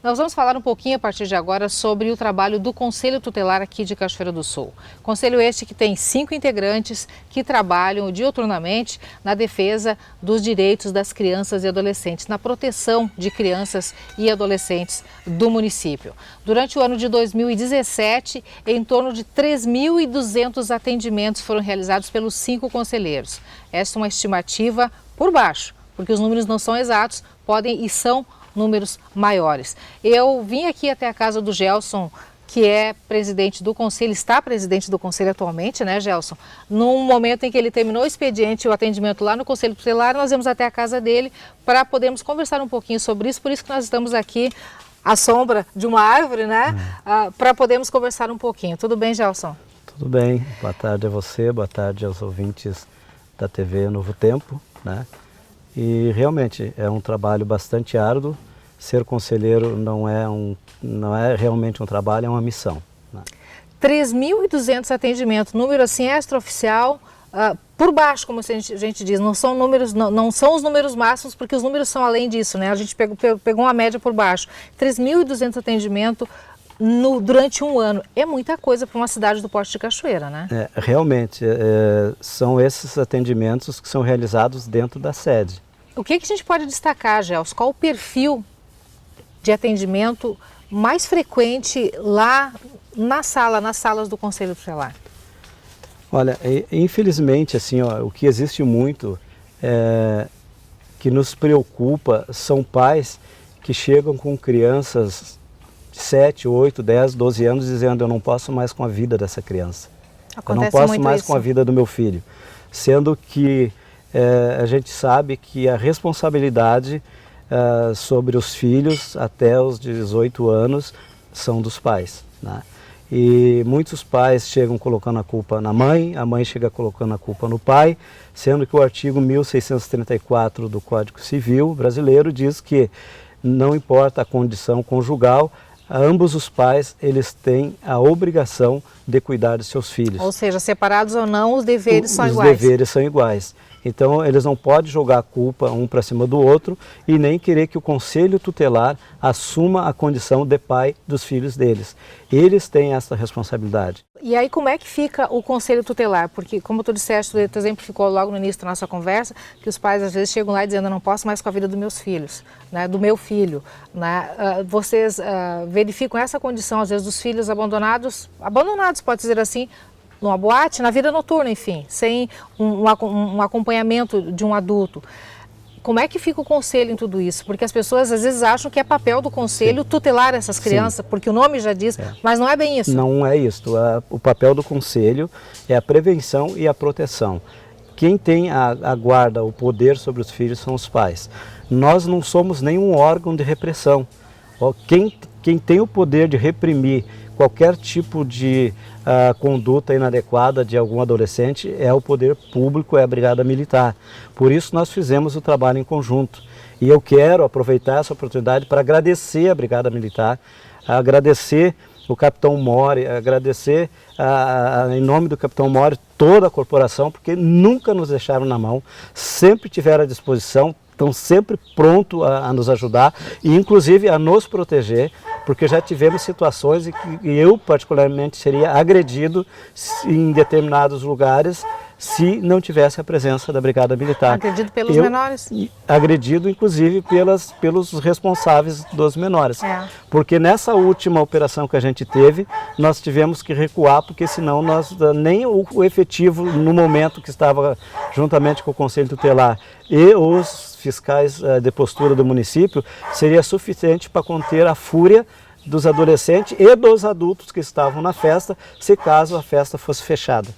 Nós vamos falar um pouquinho a partir de agora sobre o trabalho do Conselho Tutelar aqui de Cachoeira do Sul. Conselho este que tem 5 integrantes que trabalham diuturnamente na defesa dos direitos das crianças e adolescentes, na proteção de crianças e adolescentes do município. Durante o ano de 2017, em torno de 3.200 atendimentos foram realizados pelos 5 conselheiros. Esta é uma estimativa por baixo, porque os números não são exatos, podem e são números maiores. Eu vim aqui até a casa do Gelson, que é presidente do conselho, está presidente do conselho atualmente, né, Gelson? Num momento em que ele terminou o expediente, o atendimento lá no Conselho Tutelar, nós vamos até a casa dele para podermos conversar um pouquinho sobre isso, por isso que nós estamos aqui à sombra de uma árvore, né, para podermos conversar um pouquinho. Tudo bem, Gelson? Tudo bem, boa tarde a você, boa tarde aos ouvintes da TV Novo Tempo, né? E realmente é um trabalho bastante árduo. Ser conselheiro não é realmente um trabalho, é uma missão, né? 3.200 atendimentos, número assim extraoficial, por baixo, como a gente diz, não são números, não são os números máximos, porque os números são além disso, né? A gente pegou uma média por baixo. 3.200 atendimentos durante um ano. É muita coisa para uma cidade do porte de Cachoeira, né? Realmente, são esses atendimentos que são realizados dentro da sede. O que a gente pode destacar, Gelson? Qual o perfil de atendimento mais frequente lá nas salas do Conselho Tutelar? Olha, infelizmente, assim, ó, o que existe muito que nos preocupa são pais que chegam com crianças de 7, 8, 10, 12 anos dizendo: eu não posso mais com a vida dessa criança. Acontece, eu não posso mais isso com a vida do meu filho. Sendo que a gente sabe que a responsabilidade sobre os filhos até os 18 anos são dos pais, né? E muitos pais chegam colocando a culpa na mãe, a mãe chega colocando a culpa no pai, sendo que o artigo 1634 do Código Civil brasileiro diz que não importa a condição conjugal, ambos os pais eles têm a obrigação de cuidar de seus filhos. Ou seja, separados ou não, os deveres são iguais. Os deveres são iguais. Então, eles não podem jogar a culpa um para cima do outro e nem querer que o Conselho Tutelar assuma a condição de pai dos filhos deles. Eles têm essa responsabilidade. E aí, como é que fica o Conselho Tutelar? Porque, como tu disseste, tu exemplificou logo no início da nossa conversa, que os pais às vezes chegam lá dizendo: eu não posso mais com a vida dos meus filhos, né, do meu filho, né? Vocês verificam essa condição, às vezes, dos filhos abandonados pode dizer assim, numa boate, na vida noturna, enfim, sem um acompanhamento de um adulto. Como é que fica o conselho em tudo isso? Porque as pessoas às vezes acham que é papel do conselho tutelar essas crianças, porque o nome já diz, mas não é bem isso. Não é isso. O papel do conselho é a prevenção e a proteção. Quem tem a guarda, o poder sobre os filhos são os pais. Nós não somos nenhum órgão de repressão. Quem tem o poder de reprimir qualquer tipo de conduta inadequada de algum adolescente é o poder público, é a Brigada Militar. Por isso nós fizemos o trabalho em conjunto. E eu quero aproveitar essa oportunidade para agradecer a Brigada Militar, agradecer o Capitão Mori, agradecer em nome do Capitão Mori toda a corporação, porque nunca nos deixaram na mão, sempre tiveram à disposição, estão sempre prontos a nos ajudar e inclusive a nos proteger, porque já tivemos situações em que eu particularmente seria agredido em determinados lugares se não tivesse a presença da Brigada Militar. Agredido pelos menores? Agredido inclusive pelos responsáveis dos menores. Porque nessa última operação que a gente teve, nós tivemos que recuar, porque senão nem o efetivo no momento que estava juntamente com o Conselho Tutelar e os fiscais de postura do município seria suficiente para conter a fúria dos adolescentes e dos adultos que estavam na festa, se caso a festa fosse fechada.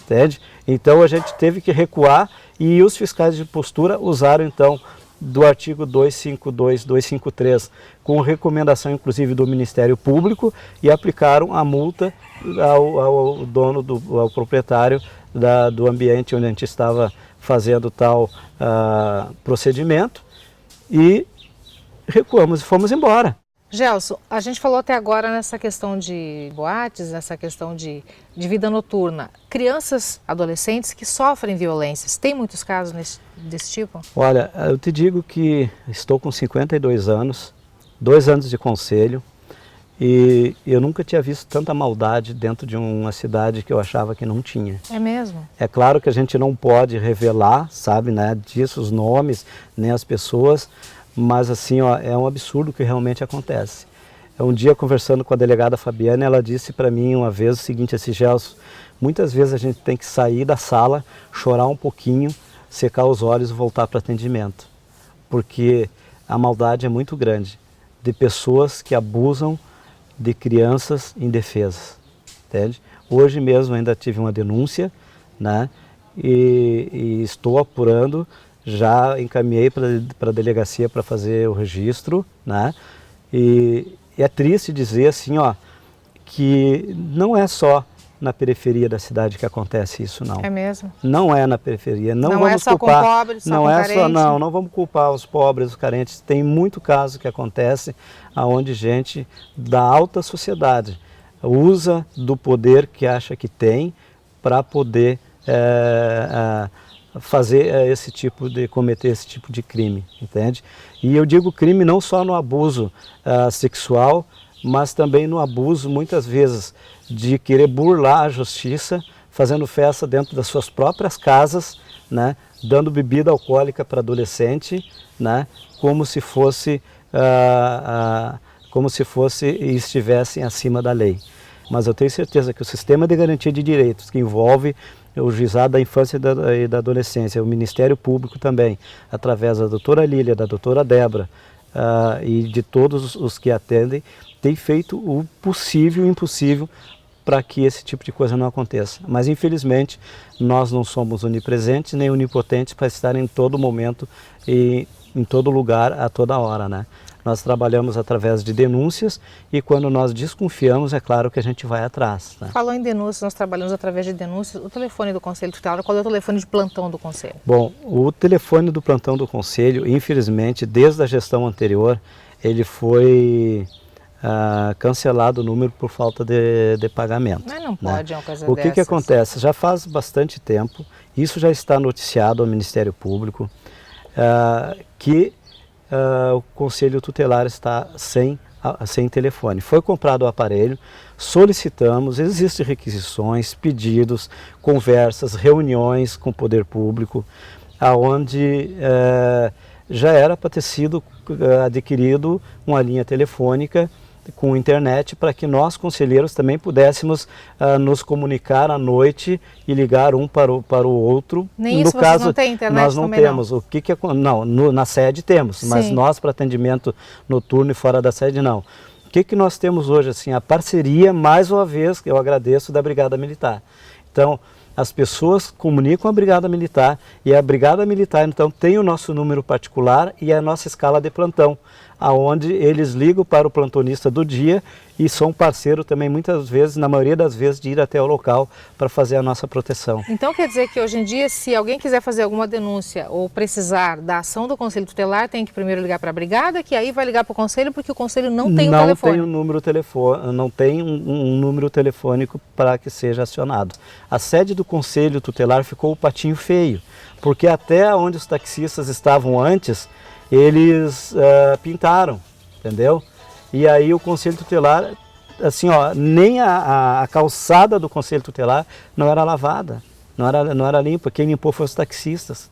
Entende? Então a gente teve que recuar e os fiscais de postura usaram então do artigo 252, 253, com recomendação inclusive do Ministério Público, e aplicaram a multa ao dono, ao proprietário do ambiente onde a gente estava fazendo tal procedimento, e recuamos e fomos embora. Gelson, a gente falou até agora nessa questão de boates, nessa questão de vida noturna. Crianças, adolescentes que sofrem violências, tem muitos casos desse tipo? Olha, eu te digo que estou com 52 anos, 2 anos de conselho, e eu nunca tinha visto tanta maldade dentro de uma cidade que eu achava que não tinha. É mesmo? É claro que a gente não pode revelar, sabe, né, disso, os nomes, nem as pessoas, mas assim, ó, é um absurdo o que realmente acontece. Um dia, conversando com a delegada Fabiana, ela disse para mim uma vez o seguinte, assim, Gelson, muitas vezes a gente tem que sair da sala, chorar um pouquinho, secar os olhos e voltar para o atendimento, porque a maldade é muito grande, de pessoas que abusam de crianças indefesas, entende? Hoje mesmo ainda tive uma denúncia, né, e estou apurando, já encaminhei para a delegacia para fazer o registro, né, e é triste dizer assim, ó, que não é só na periferia da cidade que acontece isso, não. É mesmo? Não é na periferia. Não é vamos só culpar, com pobres, só não com é carentes? só, não vamos culpar os pobres, os carentes. Tem muito caso que acontece aonde gente da alta sociedade usa do poder que acha que tem para poder cometer esse tipo de crime, entende? E eu digo crime não só no abuso sexual, mas também no abuso, muitas vezes, de querer burlar a justiça, fazendo festa dentro das suas próprias casas, né, dando bebida alcoólica para adolescente, né, como se fosse e estivessem acima da lei. Mas eu tenho certeza que o sistema de garantia de direitos, que envolve o Juizado da Infância e da Adolescência, o Ministério Público também, através da doutora Lília, da doutora Débora e de todos os que atendem, tem feito o possível e o impossível para que esse tipo de coisa não aconteça. Mas, infelizmente, nós não somos onipresentes nem onipotentes para estar em todo momento e em todo lugar, a toda hora, né? Nós trabalhamos através de denúncias e quando nós desconfiamos, é claro que a gente vai atrás. Né? Falou em denúncias, nós trabalhamos através de denúncias. O telefone do Conselho Tutelar, qual é o telefone de plantão do Conselho? Bom, o telefone do plantão do Conselho, infelizmente, desde a gestão anterior, ele foi cancelado o número por falta de pagamento. Mas não pode, né? Uma coisa O que acontece? Já faz bastante tempo, isso já está noticiado ao Ministério Público, que o Conselho Tutelar está sem telefone. Foi comprado o aparelho, solicitamos, existem requisições, pedidos, conversas, reuniões com o poder público, aonde já era para ter sido adquirido uma linha telefônica com internet para que nós, conselheiros, também pudéssemos nos comunicar à noite e ligar um para o outro. Nem isso vocês não têm internet? Nós não temos. Não. O que não, na sede temos, Sim. Mas nós para atendimento noturno e fora da sede não. O que nós temos hoje? Assim, a parceria, mais uma vez, eu agradeço, da Brigada Militar. Então, as pessoas comunicam a Brigada Militar e a Brigada Militar, então, tem o nosso número particular e a nossa escala de plantão, aonde eles ligam para o plantonista do dia e são parceiro também, muitas vezes, na maioria das vezes, de ir até o local para fazer a nossa proteção. Então quer dizer que hoje em dia, se alguém quiser fazer alguma denúncia ou precisar da ação do Conselho Tutelar, tem que primeiro ligar para a Brigada, que aí vai ligar para o Conselho, porque o Conselho não tem o telefone. Não tem um número telefônico para que seja acionado. A sede do Conselho Tutelar ficou o patinho feio, porque até onde os taxistas estavam antes, eles pintaram, entendeu? E aí o Conselho Tutelar, assim, ó, nem a calçada do Conselho Tutelar não era lavada, não era limpa. Quem limpou foram os taxistas,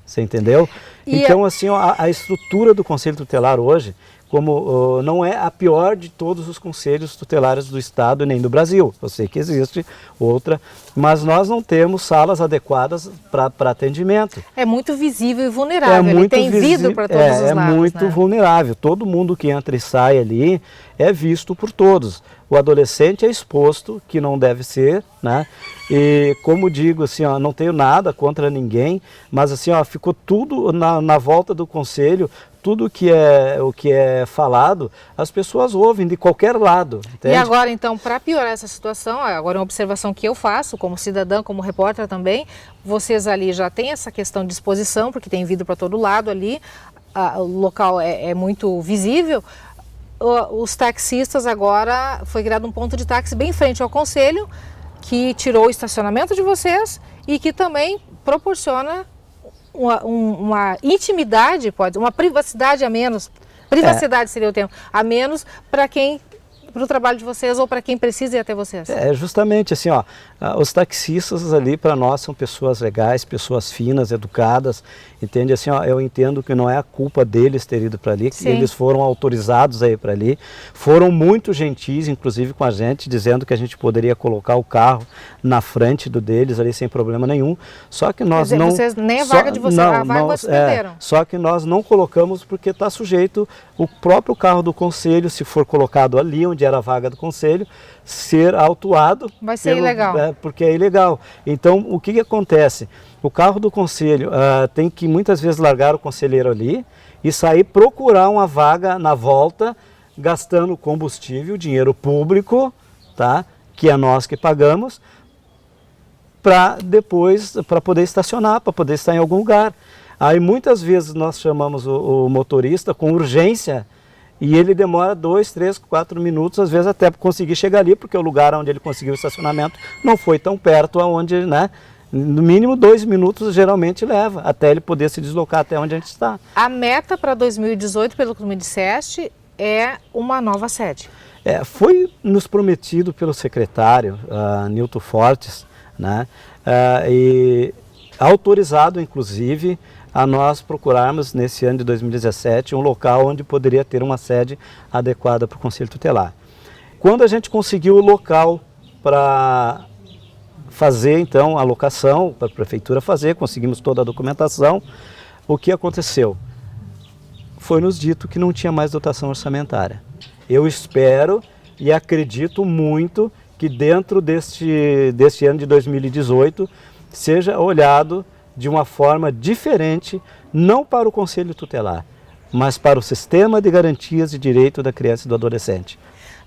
você entendeu? Então, assim, ó, a estrutura do Conselho Tutelar hoje, como não é a pior de todos os conselhos tutelares do Estado e nem do Brasil. Eu sei que existe outra, mas nós não temos salas adequadas para atendimento. É muito visível e vulnerável, ele tem vidro para todos os lados. É muito vulnerável, todo mundo que entra e sai ali é visto por todos. O adolescente é exposto, que não deve ser, né? E como digo, assim, ó, não tenho nada contra ninguém, mas assim, ó, ficou tudo na volta do conselho, tudo o que é falado, as pessoas ouvem de qualquer lado. Entende? E agora, então, para piorar essa situação, agora é uma observação que eu faço, como cidadã, como repórter também, vocês ali já têm essa questão de exposição, porque tem vidro para todo lado ali, o local é muito visível. Os taxistas agora, foi criado um ponto de táxi bem em frente ao conselho, que tirou o estacionamento de vocês e que também proporciona uma intimidade, uma privacidade a menos Privacidade seria o termo, a menos para o trabalho de vocês ou para quem precisa ir até vocês. É justamente assim, ó, os taxistas ali para nós são pessoas legais, pessoas finas, educadas, entende? Assim, ó, eu entendo que não é a culpa deles ter ido para ali, que Sim. eles foram autorizados a ir para ali, foram muito gentis, inclusive com a gente, dizendo que a gente poderia colocar o carro na frente do deles ali sem problema nenhum, só que nós não... Vocês, nem a vaga de vocês, a vaga vocês perderam. Só que nós não colocamos porque está sujeito o próprio carro do conselho, se for colocado ali onde era a vaga do conselho, ser autuado. Vai ser ilegal. Porque é ilegal. Então, o que acontece? O carro do conselho tem que muitas vezes largar o conselheiro ali e sair procurar uma vaga na volta, gastando combustível, dinheiro público, tá? Que é nós que pagamos, para poder estacionar, para poder estar em algum lugar. Aí muitas vezes nós chamamos o motorista com urgência e ele demora 2, 3, 4 minutos, às vezes até para conseguir chegar ali, porque o lugar onde ele conseguiu o estacionamento não foi tão perto aonde, né? No mínimo 2 minutos geralmente leva, até ele poder se deslocar até onde a gente está. A meta para 2018, pelo que tu me disseste, é uma nova sede. Foi nos prometido pelo secretário, Nilton Fortes, né? E autorizado, inclusive, a nós procurarmos, nesse ano de 2017, um local onde poderia ter uma sede adequada para o Conselho Tutelar. Quando a gente conseguiu o local para fazer, então, a locação, para a Prefeitura fazer, conseguimos toda a documentação, o que aconteceu? Foi nos dito que não tinha mais dotação orçamentária. Eu espero e acredito muito que dentro deste ano de 2018 seja olhado de uma forma diferente, não para o Conselho Tutelar, mas para o Sistema de Garantias de Direito da Criança e do Adolescente.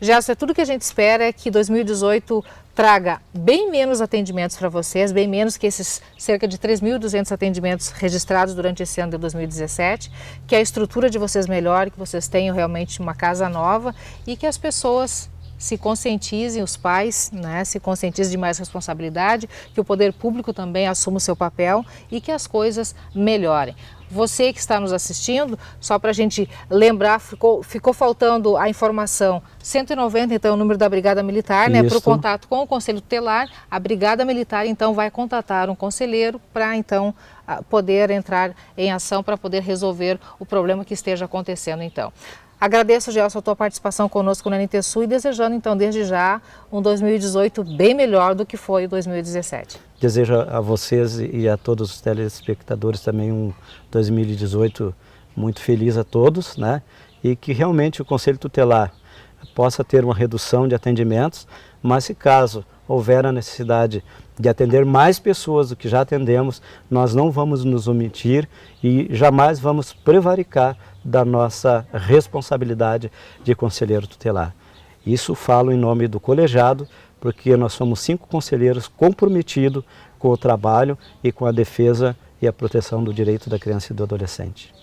Gerson, tudo que a gente espera é que 2018 traga bem menos atendimentos para vocês, bem menos que esses cerca de 3.200 atendimentos registrados durante esse ano de 2017, que a estrutura de vocês melhore, que vocês tenham realmente uma casa nova e que as pessoas se conscientizem, os pais, né, se conscientizem de mais responsabilidade, que o poder público também assuma o seu papel e que as coisas melhorem. Você que está nos assistindo, só para a gente lembrar, ficou faltando a informação 190, então, é o número da Brigada Militar, né, para o contato com o Conselho Tutelar. A Brigada Militar, então, vai contatar um conselheiro para, então, poder entrar em ação, para poder resolver o problema que esteja acontecendo, então. Agradeço, Gelson, a tua participação conosco na NTSU e desejando, então, desde já, um 2018 bem melhor do que foi o 2017. Desejo a vocês e a todos os telespectadores também um 2018 muito feliz a todos, né? E que realmente o Conselho Tutelar possa ter uma redução de atendimentos, mas se caso houver a necessidade de atender mais pessoas do que já atendemos, nós não vamos nos omitir e jamais vamos prevaricar da nossa responsabilidade de conselheiro tutelar. Isso falo em nome do colegiado, porque nós somos 5 conselheiros comprometidos com o trabalho e com a defesa e a proteção do direito da criança e do adolescente.